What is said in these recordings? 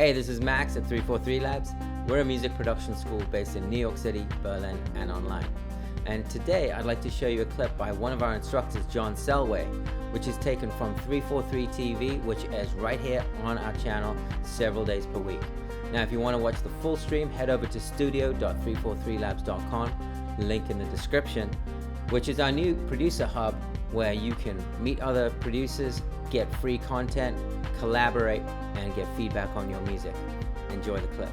Hey, this is Max at 343 Labs. We're a music production school based in New York City, Berlin, and online. And today I'd like to show you a clip by one of our instructors, John Selway, which is taken from 343 TV, which airs right here on our channel several days per week. Now, if you want to watch the full stream, head over to studio.343labs.com, link in the description, which is our new producer hub where you can meet other producers, get free content, collaborate, and get feedback on your music. Enjoy the clip.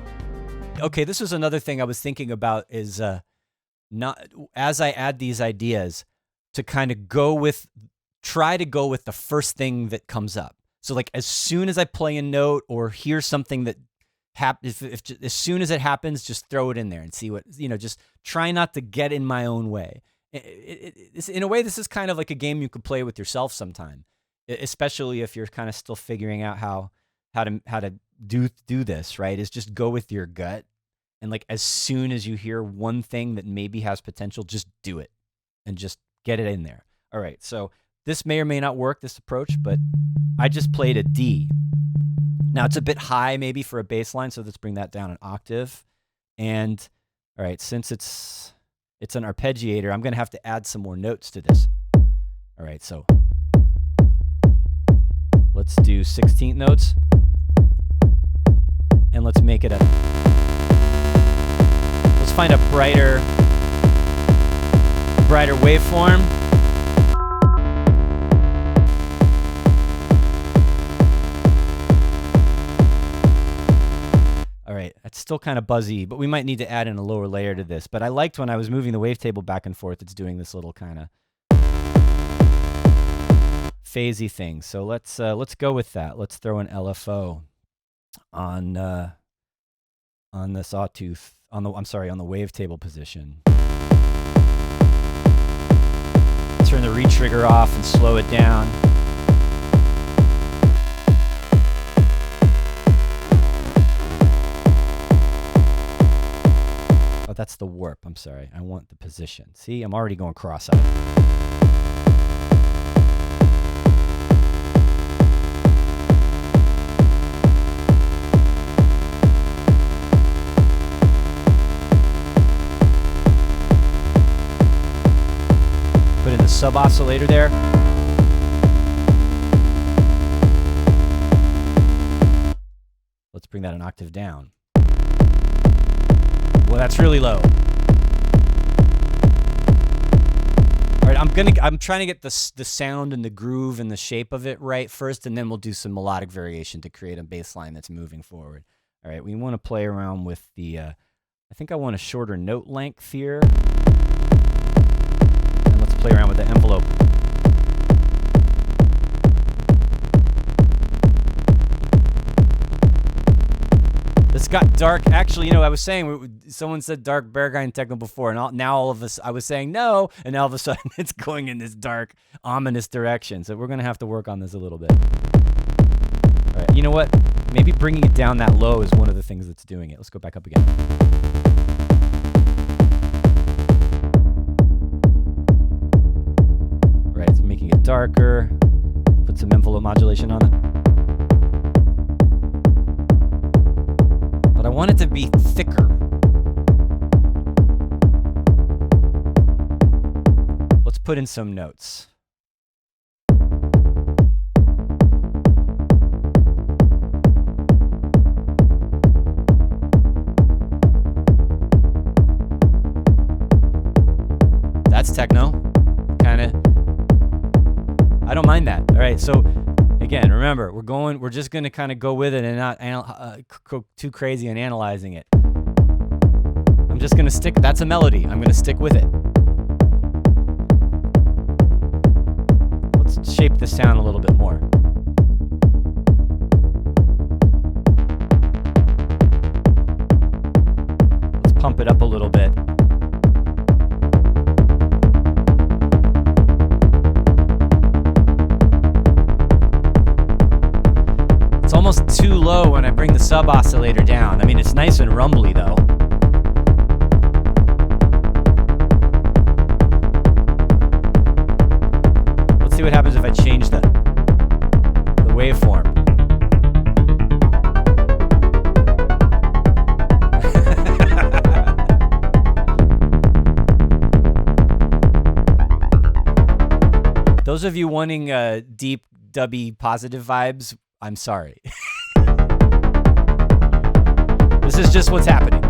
Okay, this is another thing I was thinking about is not as I add these ideas to kind of try to go with the first thing that comes up. So like as soon as I play a note or hear something that happens, as soon as it happens, just throw it in there and see what, just try not to get in my own way. In a way, this is kind of like a game you could play with yourself sometime, especially if you're kind of still figuring out how to do this, right? Is just go with your gut. And like, as soon as you hear one thing that maybe has potential, just do it and just get it in there. All right. So this may or may not work, this approach, but I just played a D. Now it's a bit high maybe for a bass line. So let's bring that down an octave. And all right, since it's an arpeggiator, I'm going to have to add some more notes to this. All right. So let's do 16th notes. And let's make it let's find a brighter waveform. All right, that's still kind of buzzy, but we might need to add in a lower layer to this. But I liked when I was moving the wavetable back and forth, it's doing this little kind of phasey thing. So let's go with that. Let's throw an LFO on the sawtooth, on the wavetable position. Turn the retrigger off and slow it down. Oh, that's the warp. I'm sorry. I want the position. See, I'm already going cross-eyed. Put in the sub-oscillator there. Let's bring that an octave down. Well, that's really low. All right, I'm trying to get the sound and the groove and the shape of it right first, and then we'll do some melodic variation to create a bass line that's moving forward. All right, we want to play around with the, I think I want a shorter note length here. And let's play around with the envelope. This got dark. Actually, I was saying, someone said dark bear guy in techno before, and now all of us, I was saying no, and now all of a sudden it's going in this dark, ominous direction. So we're going to have to work on this a little bit. All right, you know what? Maybe bringing it down that low is one of the things that's doing it. Let's go back up again. All right, so making it darker. Put some envelope modulation on it. I want it to be thicker. Let's put in some notes. That's techno. Kind of. I don't mind that. All right, so again, remember, we're just going to kind of go with it and not go too crazy in analyzing it. I'm just going to that's a melody. I'm going to stick with it. Let's shape the sound a little bit more. Let's pump it up a little bit. Almost too low when I bring the sub oscillator down. I mean, it's nice and rumbly though. Let's see what happens if I change the waveform. Those of you wanting deep, dubby, positive vibes, I'm sorry. This is just what's happening.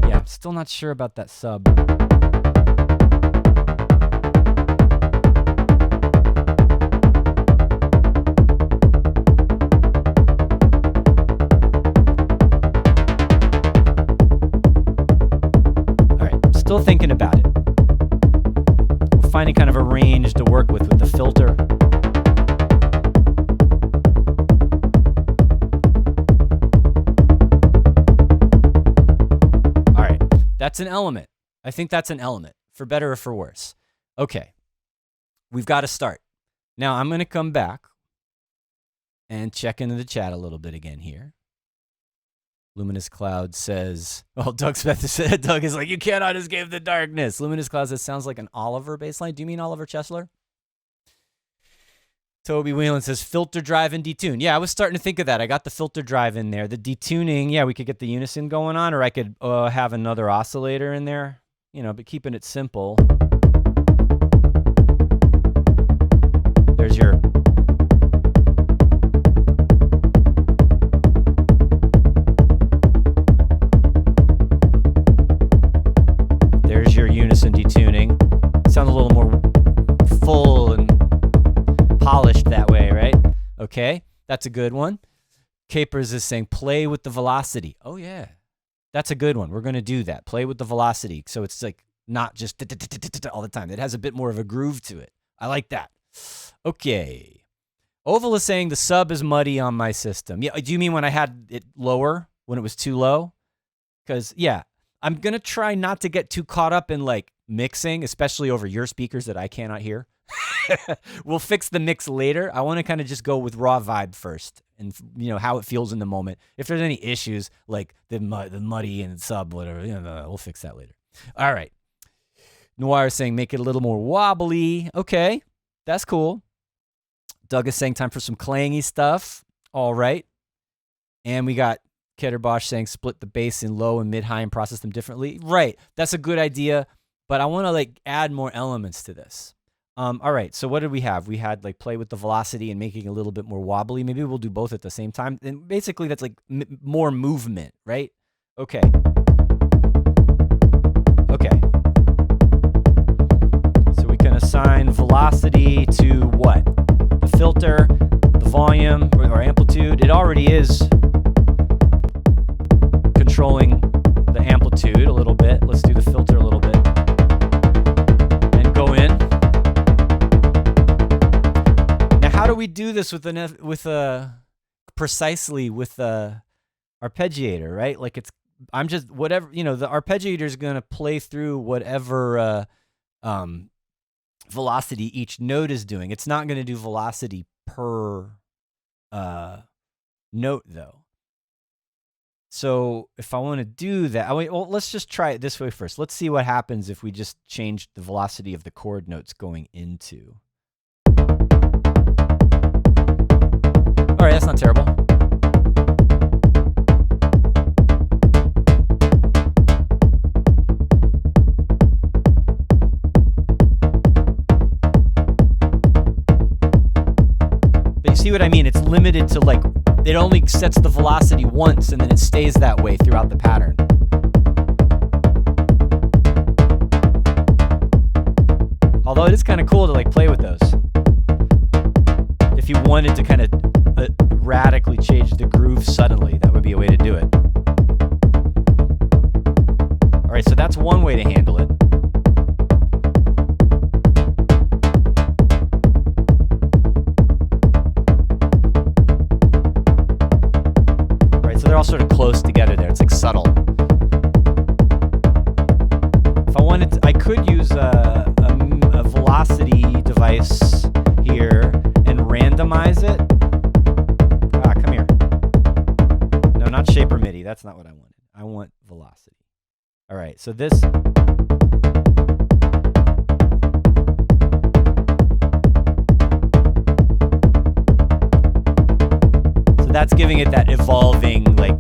Yeah, I'm still not sure about that sub. Still thinking about it. We're finding kind of a range to work with the filter. All right, that's an element. I think that's an element, for better or for worse. Okay, we've got to start. Now I'm going to come back and check into the chat a little bit again here. Luminous Cloud says, well, Doug is like, you cannot escape the darkness. Luminous Cloud says, sounds like an Oliver bass line. Do you mean Oliver Chesler? Toby Whelan says, filter drive and detune. Yeah, I was starting to think of that. I got the filter drive in there. The detuning, yeah, we could get the unison going on, or I could have another oscillator in there, but keeping it simple. There's your... There's your unison detuning. Sounds a little more full and polished that way, right? Okay, that's a good one. Capers is saying play with the velocity. Oh yeah, that's a good one. We're gonna do that. Play with the velocity, so it's like not just all the time. It has a bit more of a groove to it. I like that. Okay. Oval is saying the sub is muddy on my system. Yeah, do you mean when I had it lower, when it was too low? Because yeah. I'm going to try not to get too caught up in like mixing, especially over your speakers that I cannot hear. We'll fix the mix later. I want to kind of just go with raw vibe first and how it feels in the moment. If there's any issues like the muddy and sub, whatever, we'll fix that later. All right. Noir is saying make it a little more wobbly. Okay, that's cool. Doug is saying time for some clangy stuff. All right. And we got Ketterbosch saying split the bass in low and mid high and process them differently. Right. That's a good idea, but I want to like add more elements to this. All right. So what did we have? We had like play with the velocity and making it a little bit more wobbly. Maybe we'll do both at the same time. And basically that's like more movement, right? Okay. Okay. So we can assign velocity to what? The filter, the volume, or amplitude. It already is controlling the amplitude a little bit. Let's do the filter a little bit. And go in. Now, how do we do this precisely with the arpeggiator, right? Like I'm just whatever, the arpeggiator is going to play through whatever velocity each note is doing. It's not going to do velocity per note though. So if I want to do that, let's just try it this way first. Let's see what happens if we just change the velocity of the chord notes going into. All right, that's not terrible. But you see what I mean? It's limited to like, it only sets the velocity once and then it stays that way throughout the pattern. Although it is kind of cool to like play with those. If you wanted to kind of radically change the groove suddenly, that would be a way to do it. All right, so that's one way to handle it. They're all sort of close together there. It's like subtle. If I wanted to, I could use a velocity device here and randomize it. Come here. No, not shaper MIDI. That's not what I wanted. I want velocity. All right, so this. So that's giving it that evolving, like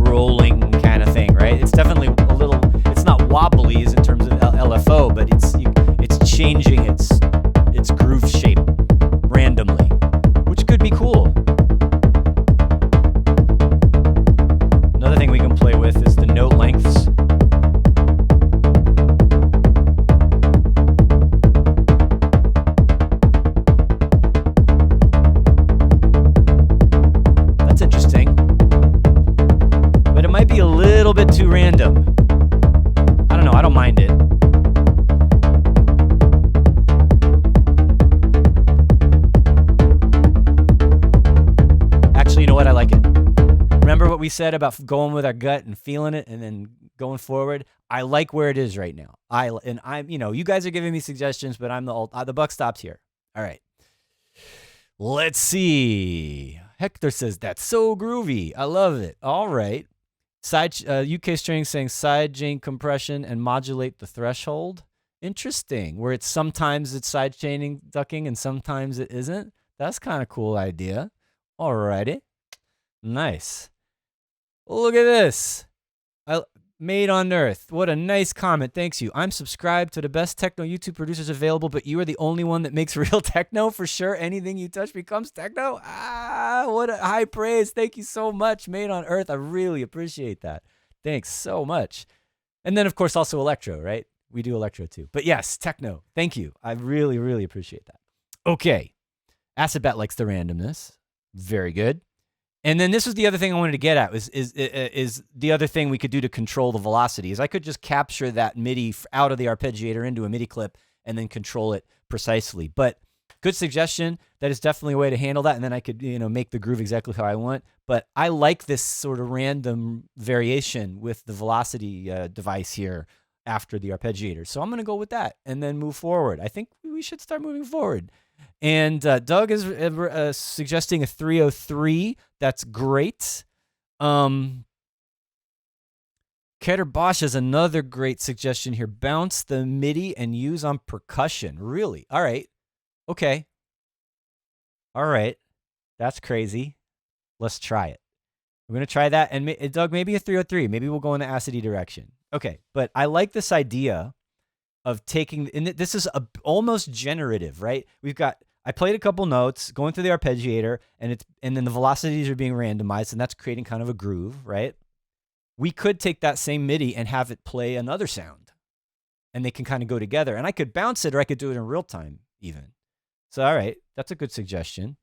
rolling kind of thing, right? It's definitely a little. It's not wobbly as in terms of LFO, but it's changing its groove shape randomly, which could be cool. Another thing we can play with is the note lengths. That's interesting. But it might be a little bit too random. I don't know, I don't mind it. Actually, you know what? I like it. Remember what we said about going with our gut and feeling it and then going forward? I like where it is right now. I'm, you guys are giving me suggestions, but I'm the buck stops here. All right. Let's see. Hector says, that's so groovy. I love it. All right. UK string saying side chain compression and modulate the threshold. Interesting. Where sometimes it's side chaining ducking and sometimes it isn't. That's kind of cool idea. All righty. Nice. Look at this. Made on Earth. What a nice comment. Thanks you. I'm subscribed to the best techno YouTube producers available, but you are the only one that makes real techno for sure. Anything you touch becomes techno. What a high praise. Thank you so much. Made on Earth. I really appreciate that. Thanks so much. And then, of course, also electro, right? We do electro too. But yes, techno. Thank you. I really, really appreciate that. Okay. Acid Bat likes the randomness. Very good. And then this was the other thing I wanted to get at is the other thing we could do to control the velocity is I could just capture that MIDI out of the arpeggiator into a MIDI clip and then control it precisely. But good suggestion. That is definitely a way to handle that. And then I could, make the groove exactly how I want. But I like this sort of random variation with the velocity device here after the arpeggiator. So I'm going to go with that and then move forward. I think we should start moving forward. And Doug is suggesting a 303. That's great. Keter Bosch has another great suggestion here. Bounce the MIDI and use on percussion. Really? All right. Okay. All right. That's crazy. Let's try it. We're going to try that. And Doug, maybe a 303. Maybe we'll go in the acidy direction. Okay. But I like this idea of taking, and this is almost generative, right? I played a couple notes going through the arpeggiator and then the velocities are being randomized and that's creating kind of a groove, right? We could take that same MIDI and have it play another sound and they can kind of go together and I could bounce it or I could do it in real time even. So, all right, that's a good suggestion.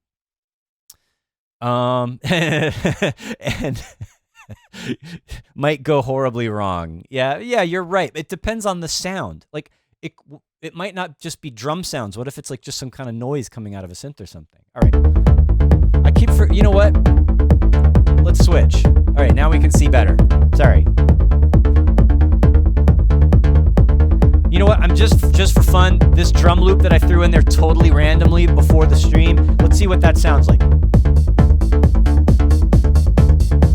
And might go horribly wrong. Yeah, you're right. It depends on the sound. Like it might not just be drum sounds. What if it's like just some kind of noise coming out of a synth or something? All right. You know what? Let's switch. All right, now we can see better. Sorry. You know what? I'm just for fun, this drum loop that I threw in there totally randomly before the stream. Let's see what that sounds like.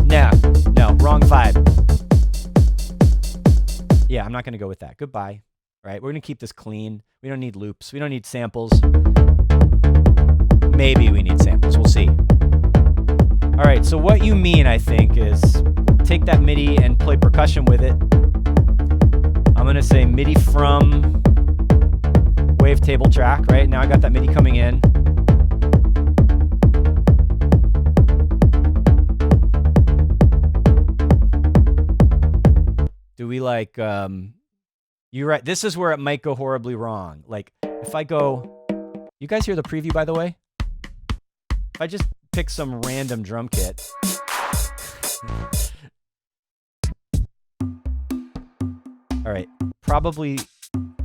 No, wrong vibe. Yeah, I'm not going to go with that. Goodbye. All right, we're going to keep this clean. We don't need loops. We don't need samples. Maybe we need samples. We'll see. All right, so what you mean, I think, is take that MIDI and play percussion with it. I'm going to say MIDI from wavetable track, right? Now I got that MIDI coming in. Do we like, you're right. This is where it might go horribly wrong. Like if I go, you guys hear the preview, by the way? If I just pick some random drum kit. All right. Probably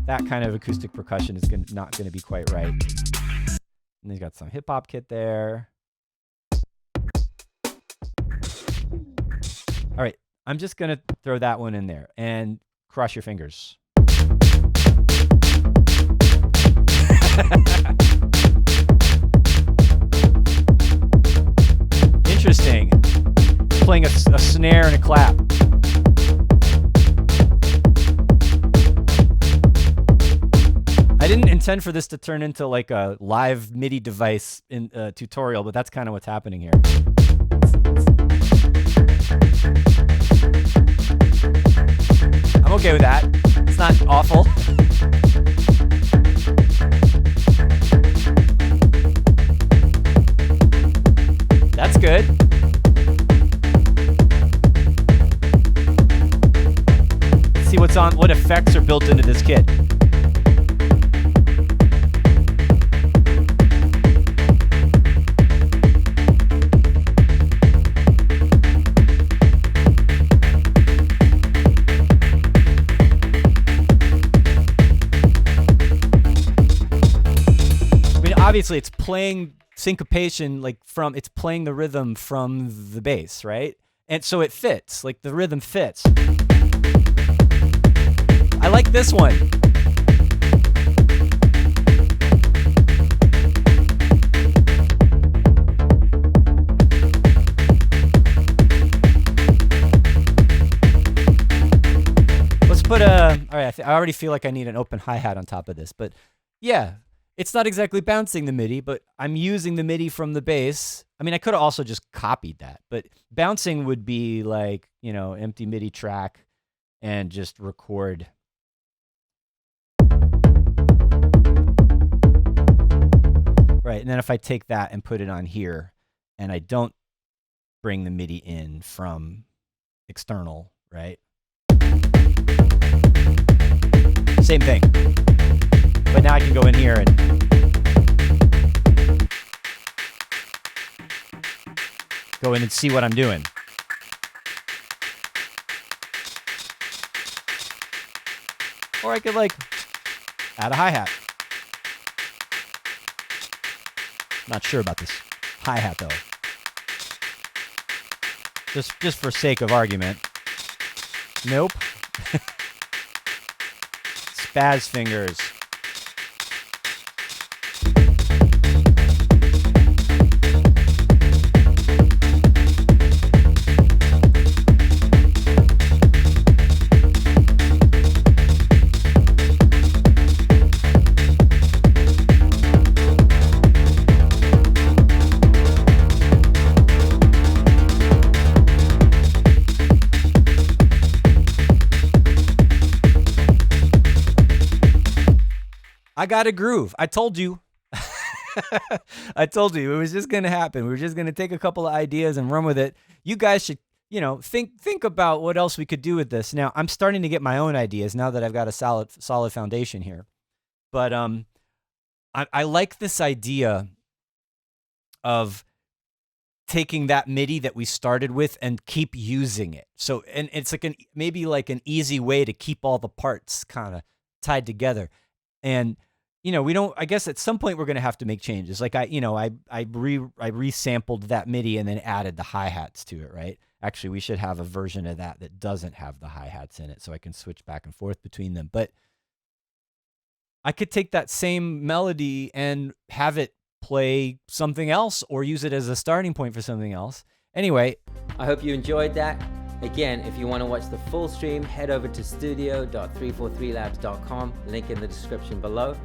that kind of acoustic percussion is not going to be quite right. And then you got some hip hop kit there. All right. I'm just going to throw that one in there and cross your fingers. Interesting. Playing a snare and a clap. I didn't intend for this to turn into like a live MIDI device in tutorial, but that's kind of what's happening here. I'm okay with that. It's not awful. That's good. Let's see what effects are built into this kit. Obviously, it's playing syncopation, it's playing the rhythm from the bass, right? And so it fits, like the rhythm fits. I like this one. Let's put all right, I already feel like I need an open hi-hat on top of this, but yeah. It's not exactly bouncing the MIDI, but I'm using the MIDI from the bass. I mean, I could have also just copied that, but bouncing would be like, empty MIDI track and just record. Right, and then if I take that and put it on here, and I don't bring the MIDI in from external, right? Same thing. But now I can go in here and go in and see what I'm doing. Or I could add a hi-hat. Not sure about this hi-hat though. Just for sake of argument. Nope. Spaz fingers. I got a groove. I told you. I told you it was just going to happen. We were just going to take a couple of ideas and run with it. You guys should, think about what else we could do with this. Now, I'm starting to get my own ideas now that I've got a solid foundation here. But I like this idea of taking that MIDI that we started with and keep using it. So, and it's maybe an easy way to keep all the parts kind of tied together. And I guess at some point we're going to have to make changes. I resampled that MIDI and then added the hi-hats to it, right? Actually, we should have a version of that doesn't have the hi-hats in it, so I can switch back and forth between them. But I could take that same melody and have it play something else or use it as a starting point for something else. Anyway, I hope you enjoyed that. Again, if you want to watch the full stream, head over to studio.343labs.com, link in the description below.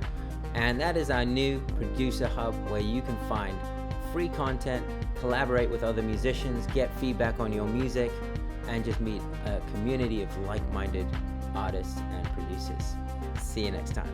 And that is our new producer hub where you can find free content, collaborate with other musicians, get feedback on your music, and just meet a community of like-minded artists and producers. See you next time.